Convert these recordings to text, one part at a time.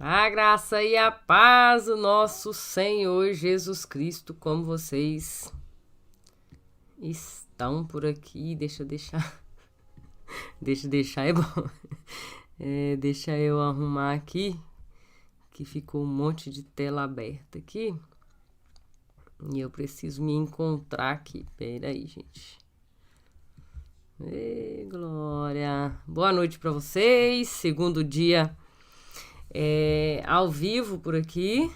A graça e a paz do nosso Senhor Jesus Cristo, como vocês estão por aqui. Deixa eu deixar é bom. Deixa eu arrumar aqui, que ficou um monte de tela aberta aqui. E eu preciso me encontrar aqui. Pera aí, gente. Glória. Boa noite para vocês. Segundo dia ao vivo por aqui.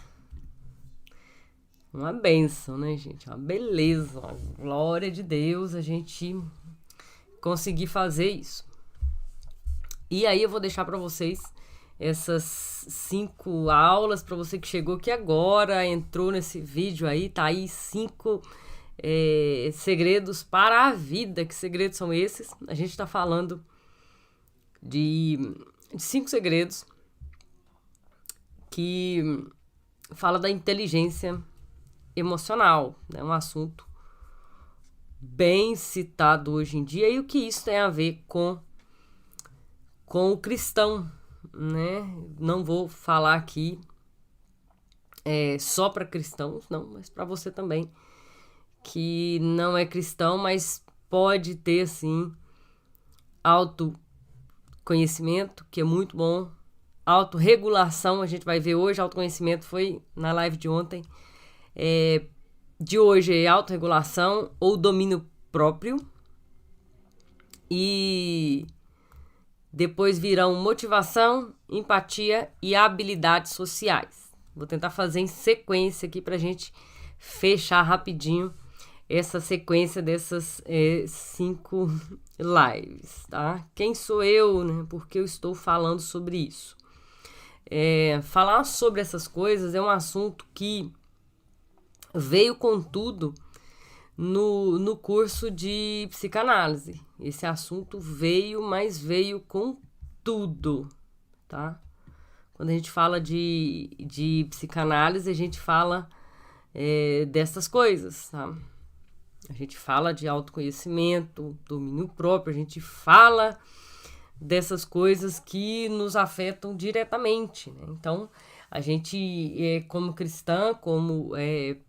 Uma bênção, né, gente? Uma beleza, uma glória de Deus a gente conseguir fazer isso. E aí eu vou deixar para vocês essas 5 aulas, para você que chegou aqui agora, entrou nesse vídeo aí, tá aí 5 segredos para a vida. Que segredos são esses? A gente tá falando de 5 segredos que fala da inteligência emocional, né? Um assunto bem citado hoje em dia. E o que isso tem a ver com o cristão, né? Não vou falar aqui só para cristãos, não, mas para você também que não é cristão, mas pode ter sim autoconhecimento, que é muito bom. Autorregulação, a gente vai ver hoje. Autoconhecimento foi na live de ontem. De hoje é autorregulação ou domínio próprio. E depois virão motivação, empatia e habilidades sociais. Vou tentar fazer em sequência aqui pra gente fechar rapidinho essa sequência dessas 5 lives, tá? Quem sou eu, né? Por que eu estou falando sobre isso? Falar sobre essas coisas é um assunto que veio com tudo no curso de psicanálise. Esse assunto veio, mas veio com tudo, tá? Quando a gente fala de psicanálise, a gente fala dessas coisas, tá? A gente fala de autoconhecimento, domínio próprio, a gente fala dessas coisas que nos afetam diretamente, né? Então, a gente, como cristã, como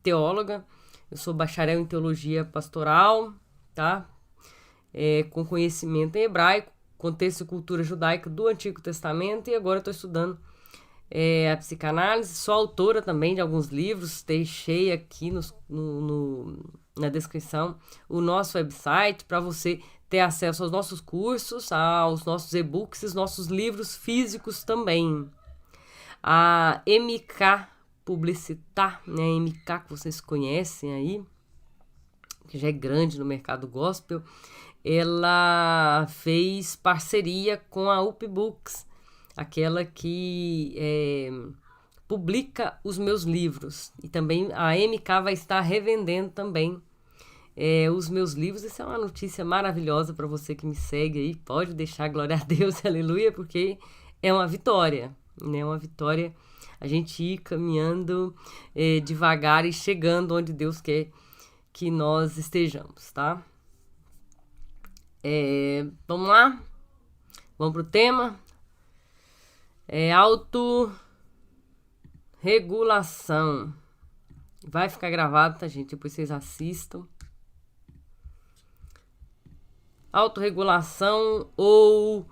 teóloga, eu sou bacharel em teologia pastoral, tá? Com conhecimento em hebraico, contexto e cultura judaica do Antigo Testamento, e agora estou estudando a psicanálise. Sou autora também de alguns livros, deixei aqui na descrição o nosso website para você ter acesso aos nossos cursos, aos nossos e-books e os nossos livros físicos também. A MK Publicitar, né? A MK que vocês conhecem aí, que já é grande no mercado gospel, ela fez parceria com a UP Books, aquela que publica os meus livros. E também a MK vai estar revendendo também os meus livros. Isso é uma notícia maravilhosa para você que me segue aí. Pode deixar, glória a Deus, aleluia, porque é uma vitória, né? Uma vitória a gente ir caminhando devagar e chegando onde Deus quer que nós estejamos, tá? Vamos lá? Vamos pro tema? Autorregulação. Vai ficar gravado, tá, gente? Depois vocês assistam. Autorregulação ou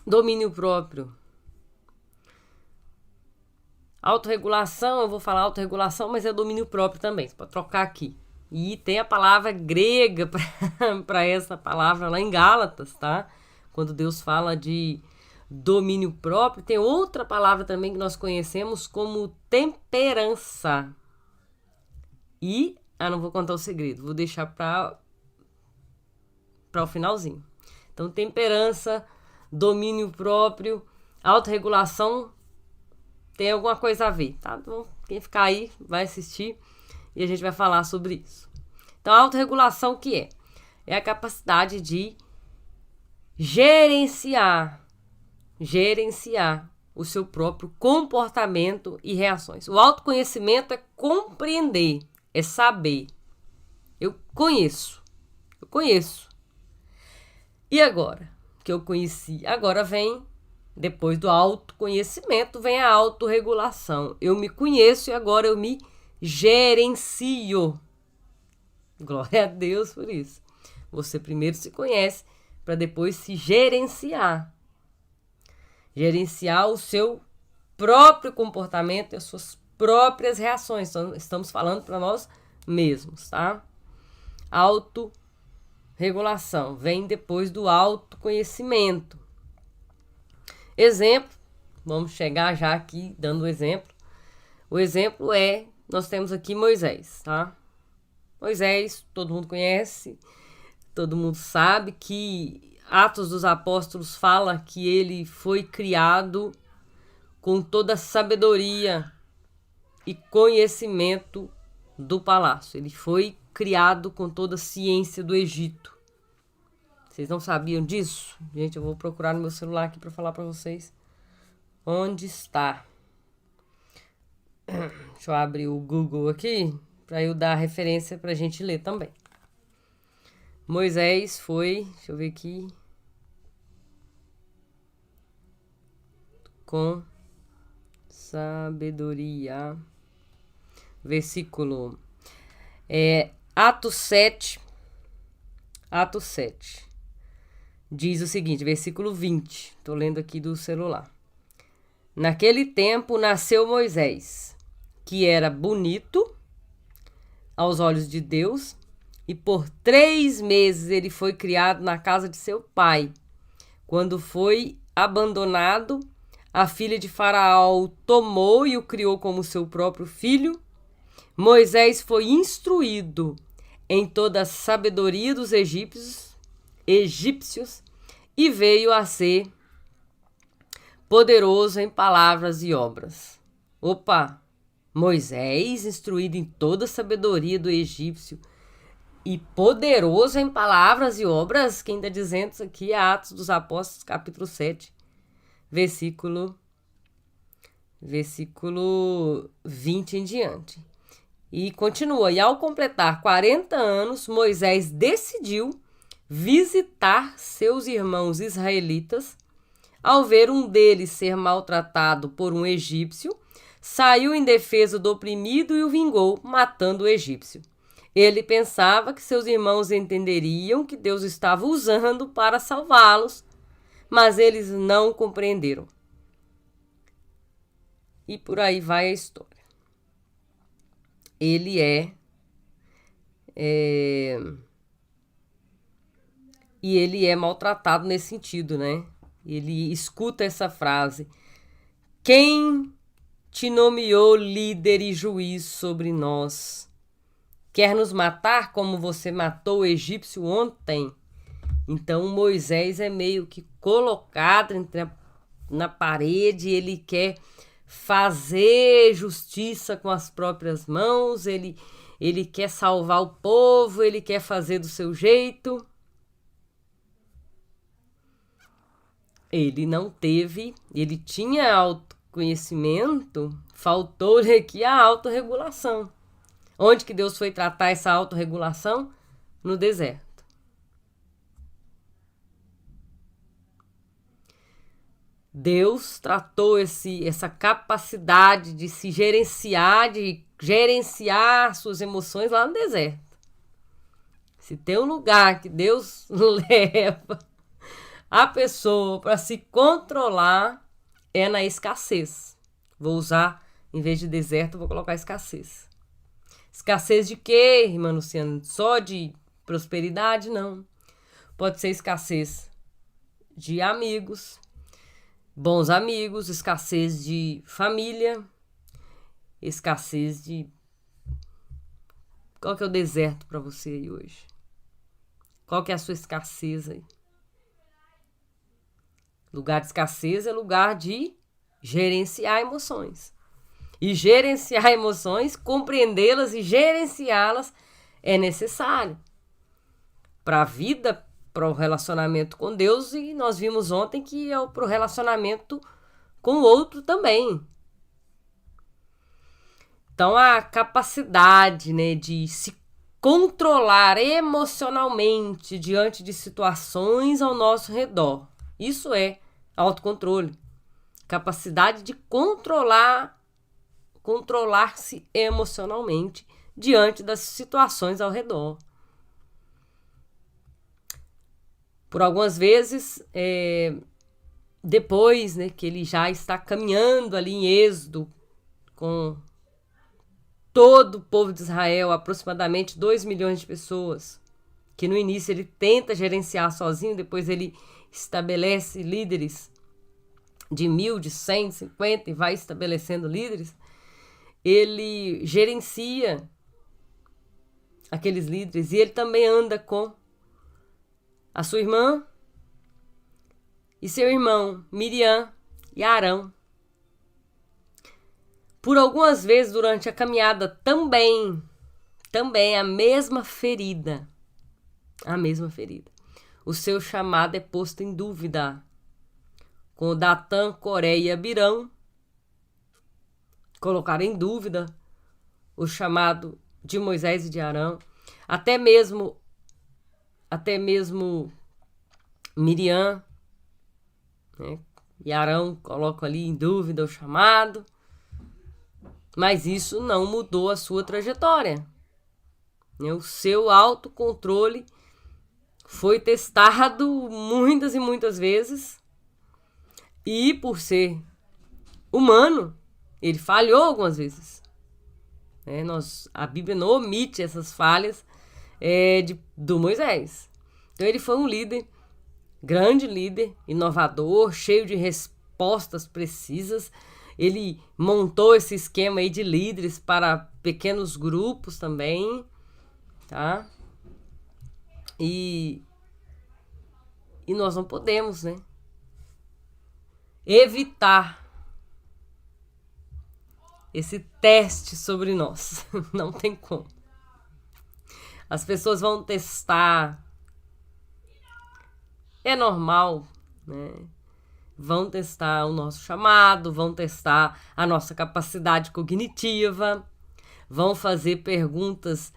domínio próprio. Autorregulação, eu vou falar autorregulação, mas é domínio próprio também. Você pode trocar aqui. E tem a palavra grega para essa palavra lá em Gálatas, tá? Quando Deus fala de domínio próprio, tem outra palavra também que nós conhecemos como temperança. E não vou contar o segredo, vou deixar para o finalzinho. Então, temperança, domínio próprio, autorregulação tem alguma coisa a ver, tá? Então, quem ficar aí vai assistir e a gente vai falar sobre isso. Então, a autorregulação que é? É a capacidade de gerenciar o seu próprio comportamento e reações. O autoconhecimento é compreender, é saber. Eu conheço. E agora? que eu conheci. Agora vem, depois do autoconhecimento, vem a autorregulação. Eu me conheço e agora eu me gerencio. Glória a Deus por isso. Você primeiro se conhece para depois se gerenciar. Gerenciar o seu próprio comportamento e as suas próprias reações. Então, estamos falando para nós mesmos, tá? Autorregulação vem depois do autoconhecimento. Exemplo, vamos chegar já aqui dando o exemplo. O exemplo é, nós temos aqui Moisés, tá? Moisés, todo mundo conhece, todo mundo sabe que Atos dos Apóstolos fala que ele foi criado com toda a sabedoria e conhecimento do palácio. Ele foi criado com toda a ciência do Egito. Vocês não sabiam disso? Gente, eu vou procurar no meu celular aqui para falar para vocês onde está. Deixa eu abrir o Google aqui para eu dar a referência para a gente ler também. Moisés foi, deixa eu ver aqui, com sabedoria. Versículo Atos 7. Diz o seguinte, versículo 20. Estou lendo aqui do celular. Naquele tempo nasceu Moisés, que era bonito aos olhos de Deus, e por 3 meses ele foi criado na casa de seu pai. Quando foi abandonado, a filha de Faraó o tomou e o criou como seu próprio filho. Moisés foi instruído em toda a sabedoria dos egípcios e veio a ser poderoso em palavras e obras. Opa! Moisés, instruído em toda a sabedoria do egípcio e poderoso em palavras e obras, quem está dizendo isso aqui é Atos dos Apóstolos, capítulo 7, versículo 20 em diante. E continua, e ao completar 40 anos, Moisés decidiu visitar seus irmãos israelitas. Ao ver um deles ser maltratado por um egípcio, saiu em defesa do oprimido e o vingou, matando o egípcio. Ele pensava que seus irmãos entenderiam que Deus estava usando para salvá-los, mas eles não compreenderam. E por aí vai a história. Ele E ele é maltratado nesse sentido, né? Ele escuta essa frase: quem te nomeou líder e juiz sobre nós? Quer nos matar como você matou o egípcio ontem? Então Moisés é meio que colocado na parede, ele quer fazer justiça com as próprias mãos, ele quer salvar o povo, ele quer fazer do seu jeito. Ele tinha autoconhecimento, faltou-lhe aqui a autorregulação. Onde que Deus foi tratar essa autorregulação? No deserto. Deus tratou essa capacidade de se gerenciar, de gerenciar suas emoções lá no deserto. Se tem um lugar que Deus leva a pessoa para se controlar, é na escassez. Vou usar, em vez de deserto, vou colocar escassez. Escassez de quê, irmã Luciana? Só de prosperidade? Não. Pode ser escassez de amigos, bons amigos, escassez de família, escassez de... Qual que é o deserto para você aí hoje? Qual que é a sua escassez aí? Lugar de escassez é lugar de gerenciar emoções. E gerenciar emoções, compreendê-las e gerenciá-las é necessário para a vida, para o relacionamento com Deus, e nós vimos ontem que é para o relacionamento com o outro também. Então, a capacidade, né, de se controlar emocionalmente diante de situações ao nosso redor Isso é autocontrole. Capacidade de controlar-se emocionalmente diante das situações ao redor. Por algumas vezes, depois, né, que ele já está caminhando ali em Êxodo com todo o povo de Israel, aproximadamente 2 milhões de pessoas, que no início ele tenta gerenciar sozinho, depois ele estabelece líderes de 1.000, de 100, de 50 e vai estabelecendo líderes. Ele gerencia aqueles líderes e ele também anda com a sua irmã e seu irmão Miriam e Arão. Por algumas vezes durante a caminhada também a mesma ferida. O seu chamado é posto em dúvida. Com Datã, Coré e Abirão, colocaram em dúvida o chamado de Moisés e de Arão. Até mesmo Miriam, né, e Arão colocam ali em dúvida o chamado. Mas isso não mudou a sua trajetória. O seu autocontrole foi testado muitas e muitas vezes. E por ser humano, ele falhou algumas vezes. A Bíblia não omite essas falhas do Moisés. Então ele foi um líder, grande líder, inovador, cheio de respostas precisas. Ele montou esse esquema aí de líderes para pequenos grupos também, tá? E nós não podemos, né, evitar esse teste sobre nós. Não tem como. As pessoas vão testar. É normal, né? Vão testar o nosso chamado, vão testar a nossa capacidade cognitiva, vão fazer perguntas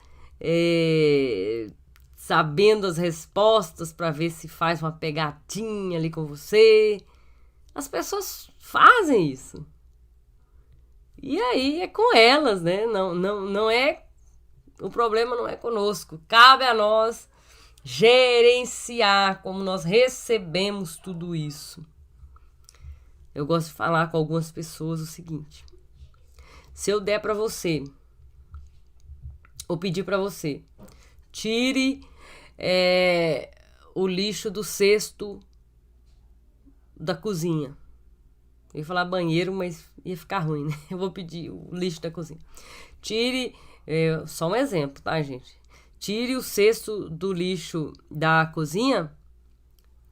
sabendo as respostas para ver se faz uma pegadinha ali com você. As pessoas fazem isso. E aí é com elas, né? Não é... O problema não é conosco. Cabe a nós gerenciar como nós recebemos tudo isso. Eu gosto de falar com algumas pessoas o seguinte: se eu der para você, ou pedir para você, tire o lixo do cesto da cozinha. Eu ia falar banheiro, mas ia ficar ruim, né? Eu vou pedir o lixo da cozinha. Tire, só um exemplo, tá, gente? Tire o cesto do lixo da cozinha,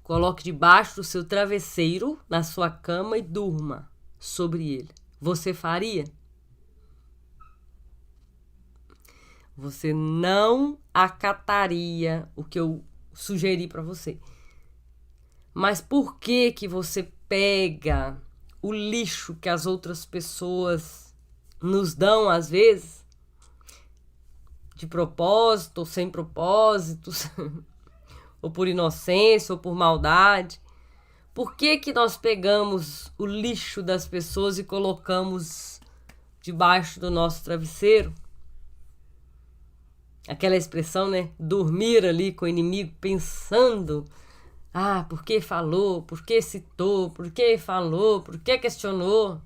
coloque debaixo do seu travesseiro, na sua cama e durma sobre ele. Você faria? Você não acataria o que eu sugeri para você. Mas por que você pega o lixo que as outras pessoas nos dão às vezes, de propósito ou sem propósito, ou por inocência ou por maldade? Por que nós pegamos o lixo das pessoas e colocamos debaixo do nosso travesseiro? Aquela expressão, né? Dormir ali com o inimigo pensando: ah, por que falou? Por que citou? Por que falou? Por que questionou?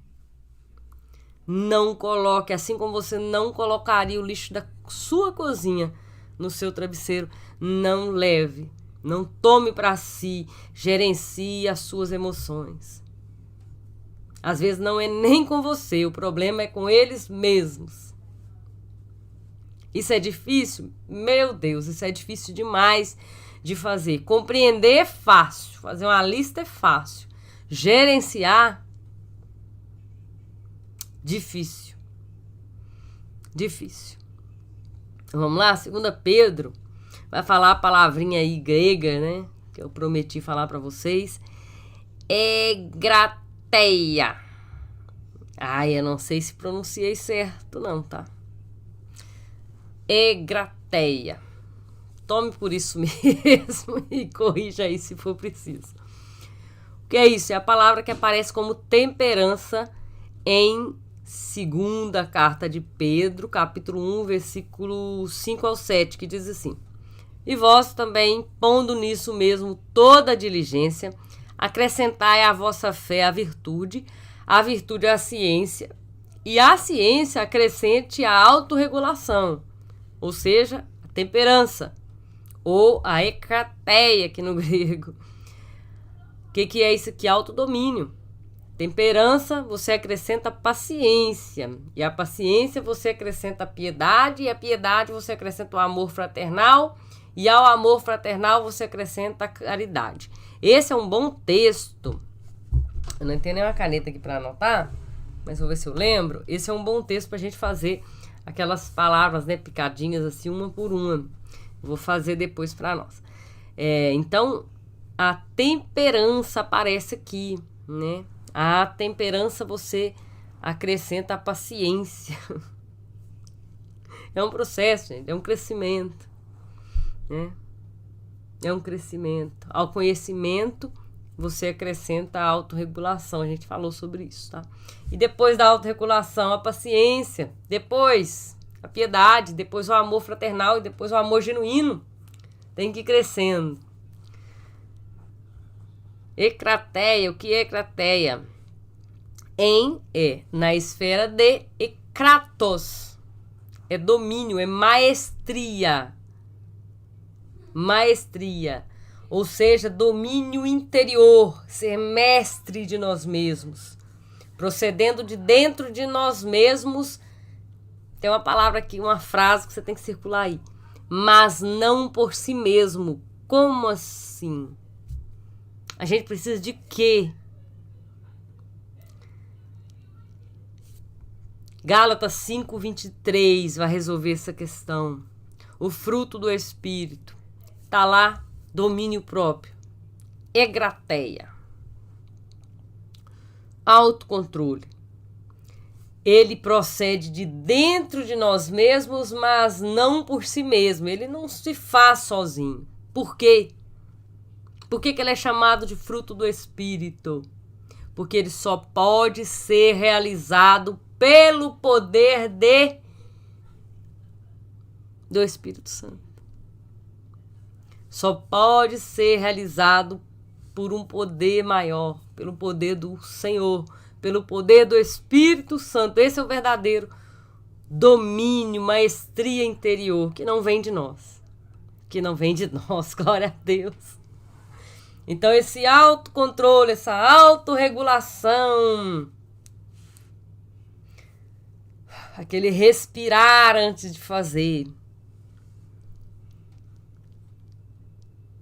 Não coloque, assim como você não colocaria o lixo da sua cozinha no seu travesseiro, não leve, não tome para si, gerencie as suas emoções. Às vezes não é nem com você, o problema é com eles mesmos. Isso é difícil? Meu Deus, isso é difícil demais de fazer. Compreender é fácil, fazer uma lista é fácil. Gerenciar, difícil. Vamos lá, 2 Pedro vai falar a palavrinha aí grega, né? Que eu prometi falar para vocês. Egrateia. Eu não sei se pronunciei certo não, tá? Egrateia. Tome por isso mesmo e corrija aí se for preciso. Que é isso? É a palavra que aparece como temperança em segunda carta de Pedro, capítulo 1, versículo 5 ao 7, que diz assim: E vós também, pondo nisso mesmo toda a diligência, acrescentai à vossa fé a virtude a ciência, e a ciência acrescente a autorregulação, ou seja, a temperança, ou a ekrateia, aqui no grego. O que é isso aqui? Autodomínio. Temperança, você acrescenta paciência. E a paciência, você acrescenta a piedade. E a piedade, você acrescenta o amor fraternal. E ao amor fraternal, você acrescenta a caridade. Esse é um bom texto. Eu não tenho nenhuma caneta aqui para anotar, mas vou ver se eu lembro. Esse é um bom texto para a gente fazer aquelas palavras, né, picadinhas assim, uma por uma. Vou fazer depois para nós. Então, a temperança aparece aqui, né? A temperança você acrescenta a paciência. É um processo, gente, é um crescimento, né? É um crescimento. Ao conhecimento, você acrescenta a autorregulação. A gente falou sobre isso, tá? E depois da autorregulação, a paciência. Depois, a piedade. Depois, o amor fraternal. E depois, o amor genuíno. Tem que ir crescendo. Ekrateia, o que é ekrateia? Na esfera de ekratos. É domínio, é maestria. Maestria. Ou seja, domínio interior. Ser mestre de nós mesmos. Procedendo de dentro de nós mesmos. Tem uma palavra aqui, uma frase que você tem que circular aí. Mas não por si mesmo. Como assim? A gente precisa de quê? Gálatas 5:23 vai resolver essa questão. O fruto do Espírito. Tá lá, domínio próprio. Egrateia. Autocontrole. Ele procede de dentro de nós mesmos, mas não por si mesmo. Ele não se faz sozinho. Por quê? Por que ele é chamado de fruto do Espírito? Porque ele só pode ser realizado pelo poder do Espírito Santo. Só pode ser realizado por um poder maior, pelo poder do Senhor, pelo poder do Espírito Santo. Esse é o verdadeiro domínio, maestria interior, que não vem de nós. Que não vem de nós, glória a Deus. Então, esse autocontrole, essa autorregulação, aquele respirar antes de fazer,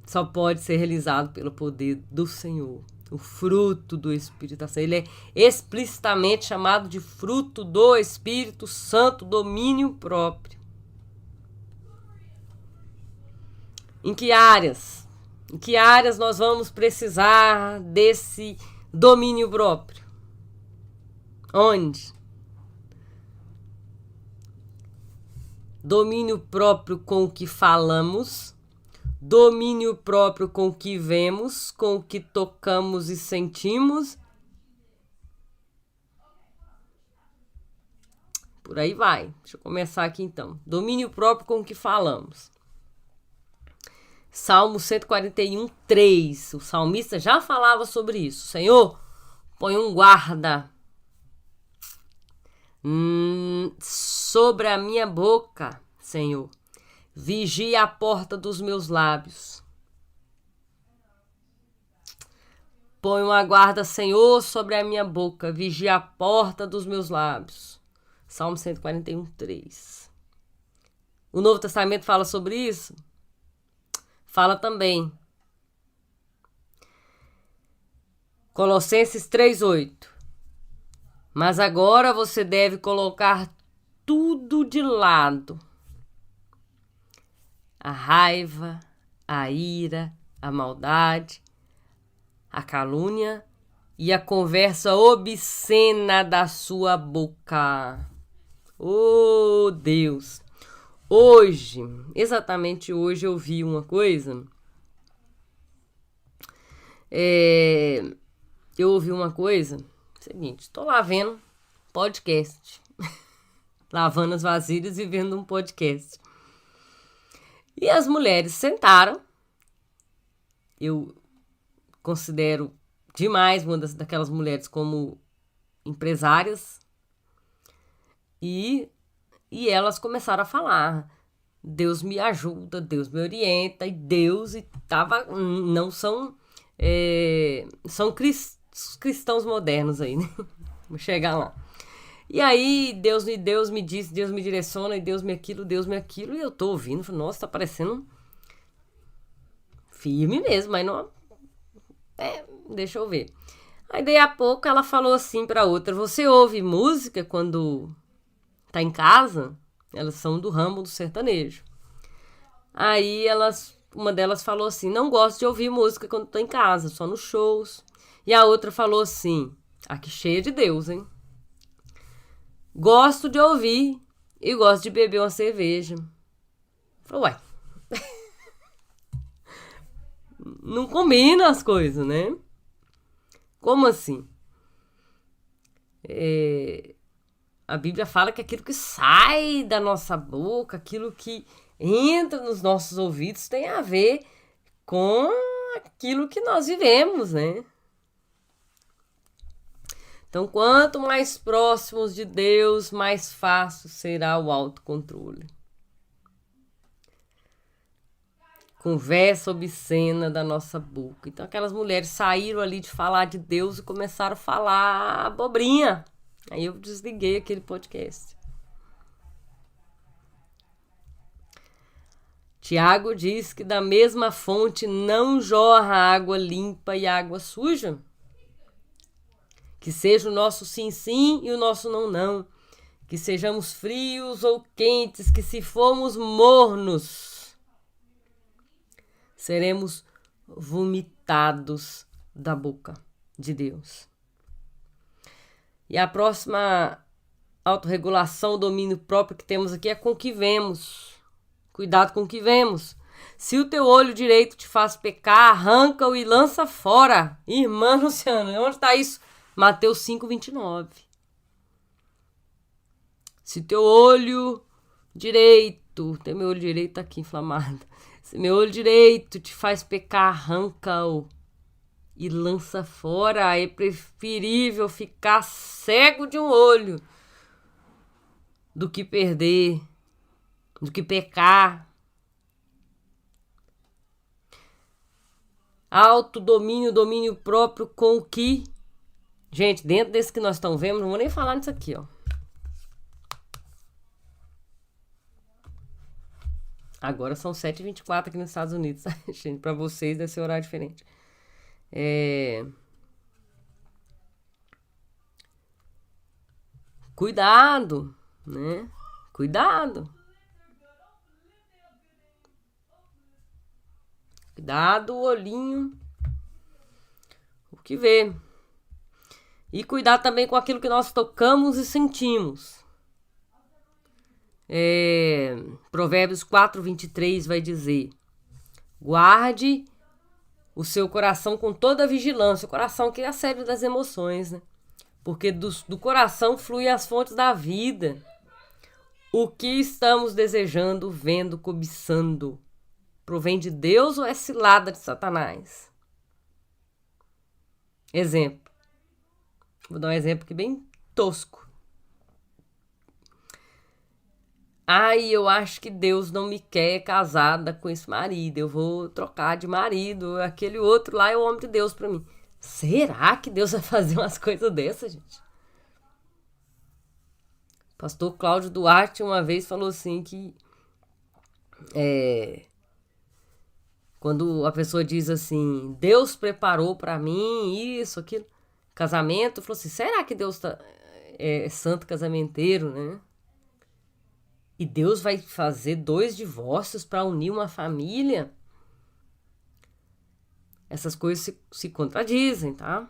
só pode ser realizado pelo poder do Senhor, o fruto do Espírito Santo. Ele é explicitamente chamado de fruto do Espírito Santo, domínio próprio. Em que áreas? Em que áreas nós vamos precisar desse domínio próprio? Onde? Domínio próprio com o que falamos, domínio próprio com o que vemos, com o que tocamos e sentimos. Por aí vai. Deixa eu começar aqui então. Domínio próprio com o que falamos. Salmo 141, 3. O salmista já falava sobre isso. Senhor, põe um guarda sobre a minha boca, Senhor. Vigia a porta dos meus lábios. Põe uma guarda, Senhor, sobre a minha boca. Vigia a porta dos meus lábios. Salmo 141, 3. O Novo Testamento fala sobre isso? Fala também. Colossenses 3:8. Mas agora você deve colocar tudo de lado. A raiva, a ira, a maldade, a calúnia e a conversa obscena da sua boca. Oh, Deus! Hoje, exatamente hoje, eu vi uma coisa. eu ouvi uma coisa, seguinte, tô lá vendo podcast, lavando as vasilhas e vendo um podcast. E as mulheres sentaram, eu considero demais uma daquelas mulheres como empresárias, e elas começaram a falar, Deus me ajuda, Deus me orienta, e Deus, e tava, não são, são cristãos modernos aí, né? Vou chegar lá. E aí, Deus me disse, Deus me direciona, e Deus me aquilo, e eu tô ouvindo, nossa, tá parecendo firme mesmo, mas não... deixa eu ver. Aí, daí a pouco, ela falou assim pra outra, você ouve música quando tá em casa? Elas são do ramo do sertanejo. Aí, uma delas falou assim, não gosto de ouvir música quando tô em casa, só nos shows. E a outra falou assim, aqui cheia de Deus, hein? Gosto de ouvir e gosto de beber uma cerveja. Falei, ué. Não combina as coisas, né? Como assim? A Bíblia fala que aquilo que sai da nossa boca, aquilo que entra nos nossos ouvidos tem a ver com aquilo que nós vivemos, né? Então, quanto mais próximos de Deus, mais fácil será o autocontrole. Conversa obscena da nossa boca. Então, aquelas mulheres saíram ali de falar de Deus e começaram a falar abobrinha. Aí eu desliguei aquele podcast. Tiago diz que da mesma fonte não jorra água limpa e água suja. Que seja o nosso sim, sim e o nosso não, não. Que sejamos frios ou quentes, que se formos mornos, seremos vomitados da boca de Deus. E a próxima autorregulação, domínio próprio que temos aqui é com o que vemos. Cuidado com o que vemos. Se o teu olho direito te faz pecar, arranca-o e lança fora. Irmã Luciana, onde está isso? Mateus 5:29. Se teu olho direito, tem meu olho direito aqui inflamado. Se meu olho direito te faz pecar, arranca-o e lança fora. É preferível ficar cego de um olho do que perder, do que pecar. Autodomínio, domínio próprio com o que... Gente, dentro desse que nós estamos vendo, não vou nem falar nisso aqui, ó. Agora são 7h24 aqui nos Estados Unidos, gente. Para vocês deve ser horário diferente. Cuidado, né? Cuidado. Cuidado, o olhinho. O que vê. E cuidar também com aquilo que nós tocamos e sentimos. Provérbios 4:23 vai dizer: guarde o seu coração com toda a vigilância. O coração que é a sede das emoções, né? Porque do coração fluem as fontes da vida. O que estamos desejando, vendo, cobiçando, provém de Deus ou é cilada de Satanás? Exemplo. Vou dar um exemplo aqui bem tosco. Eu acho que Deus não me quer casada com esse marido. Eu vou trocar de marido. Aquele outro lá é o homem de Deus pra mim. Será que Deus vai fazer umas coisas dessas, gente? Pastor Cláudio Duarte uma vez falou assim que... quando a pessoa diz assim, Deus preparou pra mim isso, aquilo... Casamento, falou assim, será que Deus é santo casamenteiro, né? E Deus vai fazer 2 divórcios para unir uma família? Essas coisas se contradizem, tá?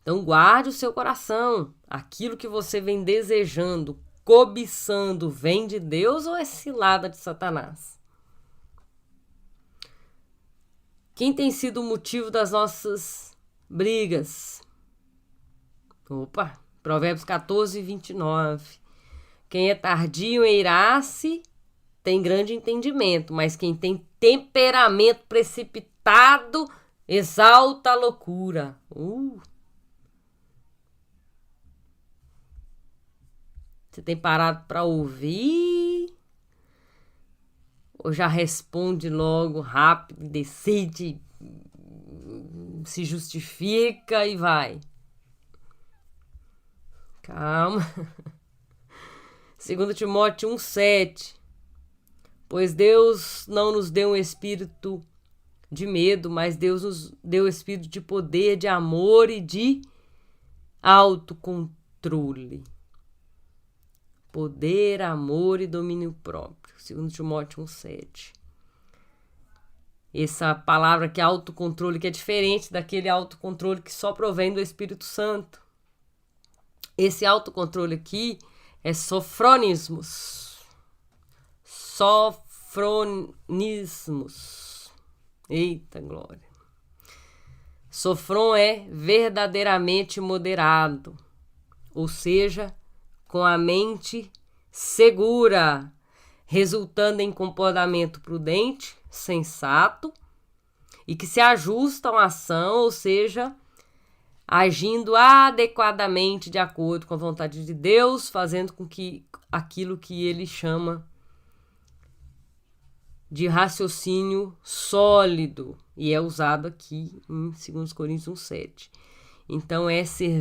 Então guarde o seu coração. Aquilo que você vem desejando, cobiçando, vem de Deus ou é cilada de Satanás? Quem tem sido o motivo das nossas brigas? Opa! Provérbios 14, 29. Quem é tardio em irar-se tem grande entendimento, mas quem tem temperamento precipitado exalta a loucura. Você tem parado para ouvir? Ou já responde logo rápido, decide, se justifica e vai? Calma. 2 Timóteo 1,7. Pois Deus não nos deu um espírito de medo, mas Deus nos deu espírito de poder, de amor e de autocontrole. Poder, amor e domínio próprio. 2 Timóteo 1,7. Essa palavra que é autocontrole, que é diferente daquele autocontrole que só provém do Espírito Santo. Esse autocontrole aqui é sofronismos. Sofronismos. Eita glória. Sofron é verdadeiramente moderado, ou seja, com a mente segura, resultando em comportamento prudente, sensato e que se ajusta a uma ação, ou seja, agindo adequadamente de acordo com a vontade de Deus, fazendo com que aquilo que ele chama de raciocínio sólido, e é usado aqui em 2 Coríntios 1,7. Então é ser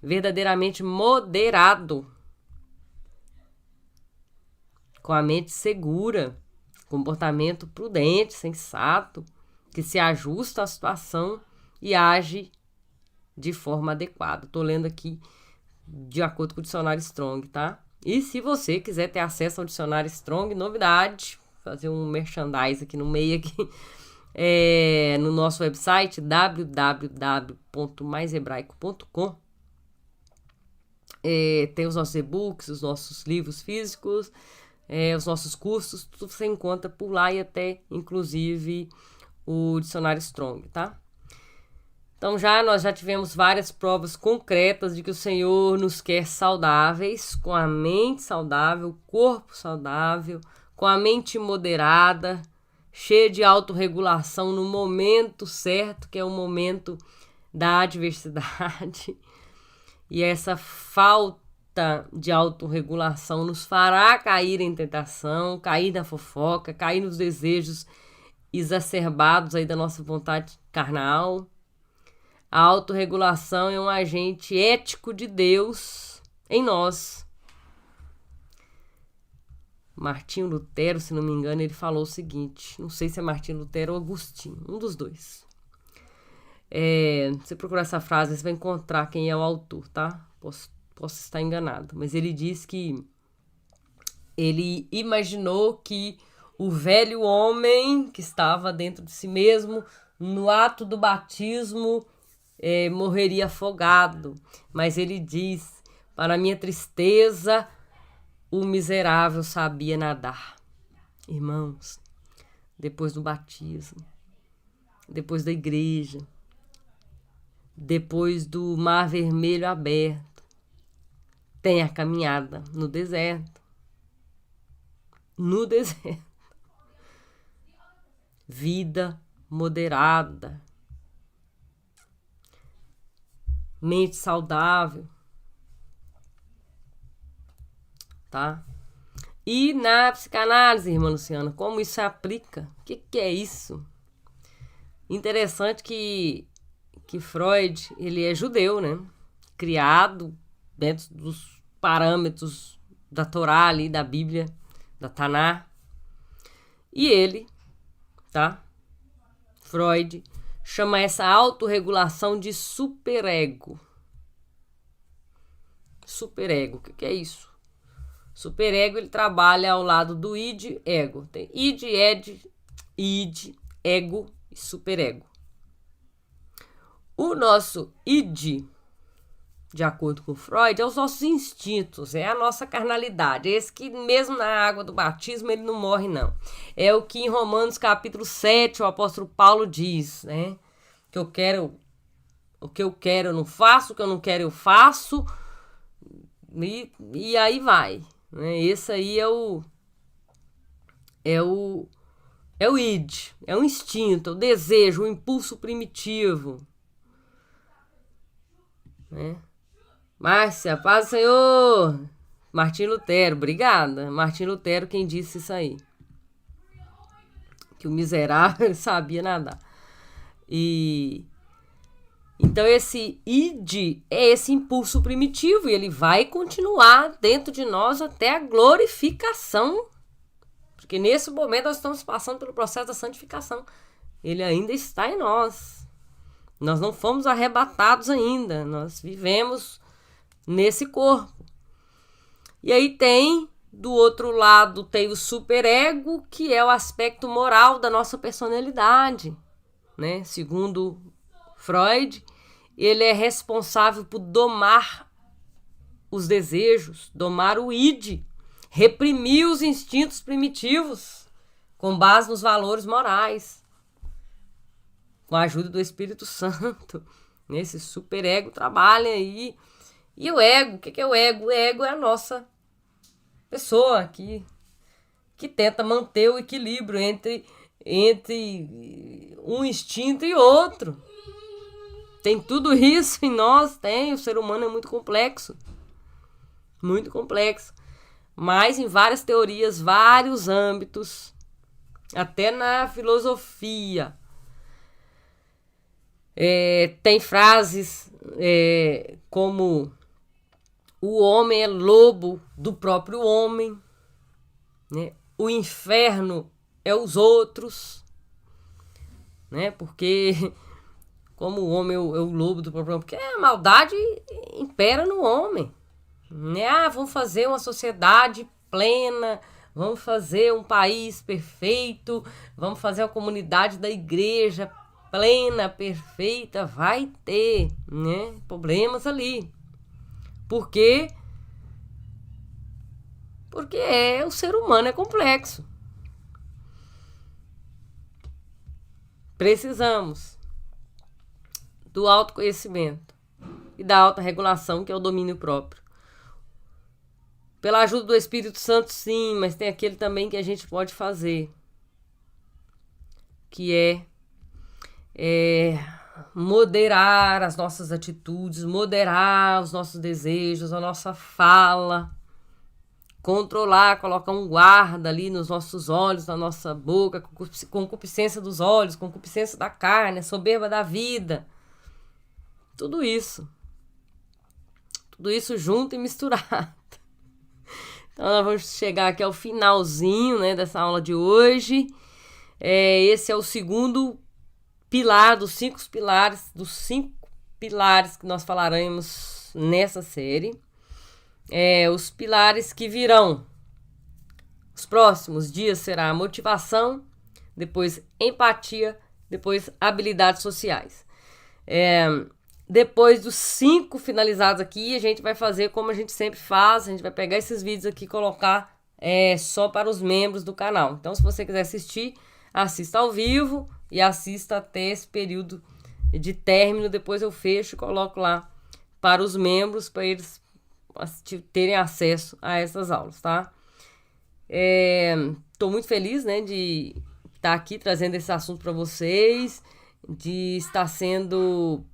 verdadeiramente moderado, com a mente segura, comportamento prudente, sensato, que se ajusta à situação e age de forma adequada. Estou lendo aqui de acordo com o dicionário Strong, tá? E se você quiser ter acesso ao dicionário Strong, novidade, fazer um merchandise aqui no meio aqui, no nosso website www.maisebraico.com. Tem os nossos e-books, os nossos livros físicos, os nossos cursos, tudo você encontra por lá, e até inclusive o dicionário Strong, tá? Então nós já tivemos várias provas concretas de que o Senhor nos quer saudáveis, com a mente saudável, o corpo saudável, com a mente moderada, cheia de autorregulação no momento certo, que é o momento da adversidade. E essa falta de autorregulação nos fará cair em tentação, cair na fofoca, cair nos desejos exacerbados aí da nossa vontade carnal. A autorregulação é um agente ético de Deus em nós. Martinho Lutero, se não me engano, ele falou o seguinte, não sei se é Martinho Lutero ou Agostinho, um dos dois. Se você procurar essa frase, você vai encontrar quem é o autor, tá? Posso estar enganado, mas ele diz que ele imaginou que o velho homem que estava dentro de si mesmo, no ato do batismo, morreria afogado, mas ele diz, para minha tristeza, o miserável sabia nadar. Irmãos, depois do batismo, depois da igreja, depois do mar vermelho aberto, tem a caminhada no deserto. No deserto. Vida moderada. Mente saudável, tá? E na psicanálise, irmã Luciana, como isso se aplica? O que é isso? Interessante que Freud, ele é judeu, né? Criado dentro dos parâmetros da Torá ali, da Bíblia, da Taná. E ele, tá? Freud chama essa autorregulação de superego. Superego, o que é isso? Superego, ele trabalha ao lado do id, ego. Tem id, ego e superego. O nosso id, de acordo com Freud, é os nossos instintos, é a nossa carnalidade. Esse que mesmo na água do batismo ele não morre, não. É o que em Romanos capítulo 7 o apóstolo Paulo diz, né? Que eu quero O que eu quero eu não faço, o que eu não quero eu faço. E aí vai. Né? Esse aí é o id, é o instinto, é o desejo, o impulso primitivo. Né? Márcia, paz do Senhor. Martim Lutero, obrigada. Martim Lutero quem disse isso aí. Que o miserável sabia nadar. Então esse id é esse impulso primitivo e ele vai continuar dentro de nós até a glorificação. Porque nesse momento nós estamos passando pelo processo da santificação. Ele ainda está em nós. Nós não fomos arrebatados ainda. Nós vivemos nesse corpo. E aí do outro lado, tem o superego, que é o aspecto moral da nossa personalidade. Né? Segundo Freud, ele é responsável por domar os desejos, domar o id, reprimir os instintos primitivos, com base nos valores morais, com a ajuda do Espírito Santo. Esse superego trabalha aí. E o ego, o que é o ego? O ego é a nossa pessoa que tenta manter o equilíbrio entre um instinto e outro. Tem tudo isso em nós, o ser humano é muito complexo. Muito complexo. Mas em várias teorias, vários âmbitos, até na filosofia. Tem frases como o homem é lobo do próprio homem, né? O inferno é os outros, né? Porque como o homem é o lobo do próprio homem, porque a maldade impera no homem, né? Vamos fazer uma sociedade plena, vamos fazer um país perfeito, vamos fazer uma comunidade da igreja plena, perfeita, vai ter, né, problemas ali. Por quê? Porque o ser humano é complexo. Precisamos do autoconhecimento e da autorregulação, que é o domínio próprio. Pela ajuda do Espírito Santo, sim, mas tem aquele também que a gente pode fazer, que é moderar as nossas atitudes, moderar os nossos desejos, a nossa fala, controlar, colocar um guarda ali nos nossos olhos, na nossa boca, concupiscência dos olhos, concupiscência da carne, a soberba da vida. Tudo isso junto e misturado. Então nós vamos chegar aqui ao finalzinho, né, dessa aula de hoje. Esse é o segundo pilar dos 5 pilares que nós falaremos nessa série. Os pilares que virão. Os próximos dias será a motivação, depois empatia, depois habilidades sociais. Depois dos 5 finalizados aqui, a gente vai fazer como a gente sempre faz. A gente vai pegar esses vídeos aqui e colocar só para os membros do canal. Então, se você quiser assistir, assista ao vivo e assista até esse período de término. Depois eu fecho e coloco lá para os membros, para eles terem acesso a essas aulas, tá? Tô muito feliz, né, de estar aqui trazendo esse assunto para vocês, de estar sendo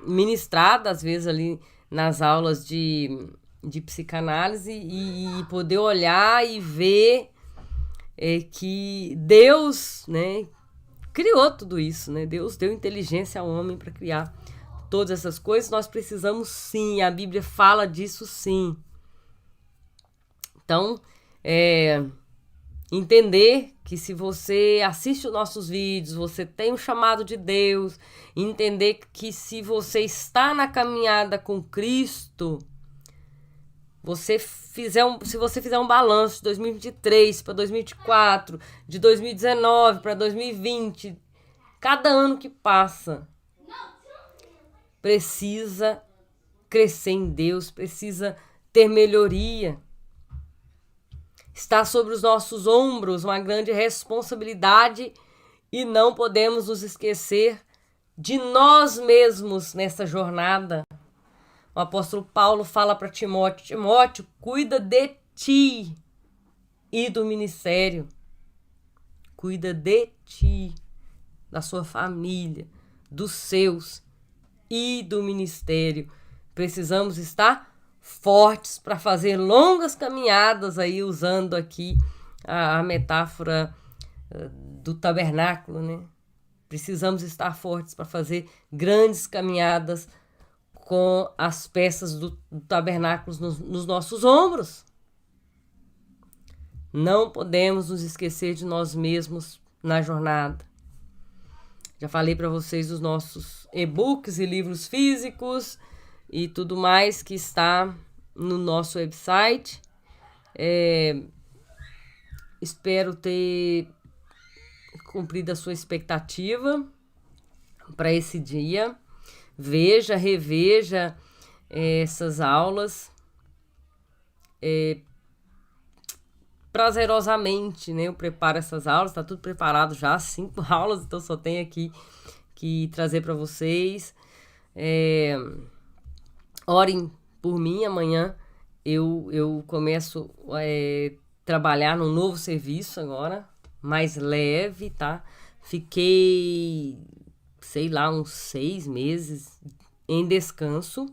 ministrada às vezes ali nas aulas de psicanálise e poder olhar e ver que Deus, né, criou tudo isso, né? Deus deu inteligência ao homem para criar todas essas coisas. Nós precisamos sim, a Bíblia fala disso sim. Então, entender que se você assiste os nossos vídeos, você tem um chamado de Deus, entender que se você está na caminhada com Cristo, se você fizer um balanço de 2023 para 2024, de 2019 para 2020, cada ano que passa precisa crescer em Deus, precisa ter melhoria. Está sobre os nossos ombros uma grande responsabilidade e não podemos nos esquecer de nós mesmos nessa jornada. O apóstolo Paulo fala para Timóteo: Timóteo, cuida de ti e do ministério. Cuida de ti, da sua família, dos seus e do ministério. Precisamos estar fortes para fazer longas caminhadas aí, usando aqui a metáfora do tabernáculo, né? Precisamos estar fortes para fazer grandes caminhadas com as peças do tabernáculo nos nossos ombros. Não podemos nos esquecer de nós mesmos na jornada. Já falei para vocês dos nossos e-books e livros físicos e tudo mais que está no nosso website. Espero ter cumprido a sua expectativa para esse dia. Veja, reveja essas aulas prazerosamente, né? Eu preparo essas aulas, está tudo preparado já, 5 aulas, então só tenho aqui que trazer para vocês. Orem por mim, amanhã eu começo a trabalhar num novo serviço agora, mais leve, tá? Fiquei, sei lá, uns 6 meses em descanso.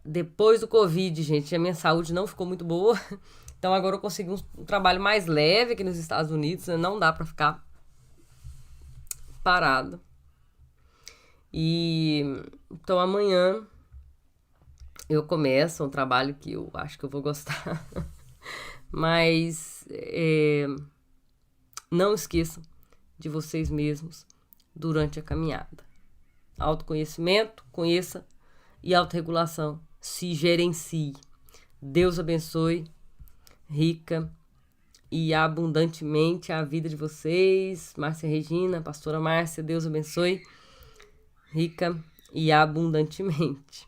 Depois do Covid, gente, a minha saúde não ficou muito boa. Então agora eu consegui um trabalho mais leve aqui nos Estados Unidos, né? Não dá pra ficar parado. Então amanhã eu começo um trabalho que eu acho que eu vou gostar. Mas não esqueçam de vocês mesmos durante a caminhada. Autoconhecimento, conheça, e autorregulação, se gerencie. Deus abençoe rica e abundantemente a vida de vocês. Márcia Regina, pastora Márcia, Deus abençoe rica e abundantemente.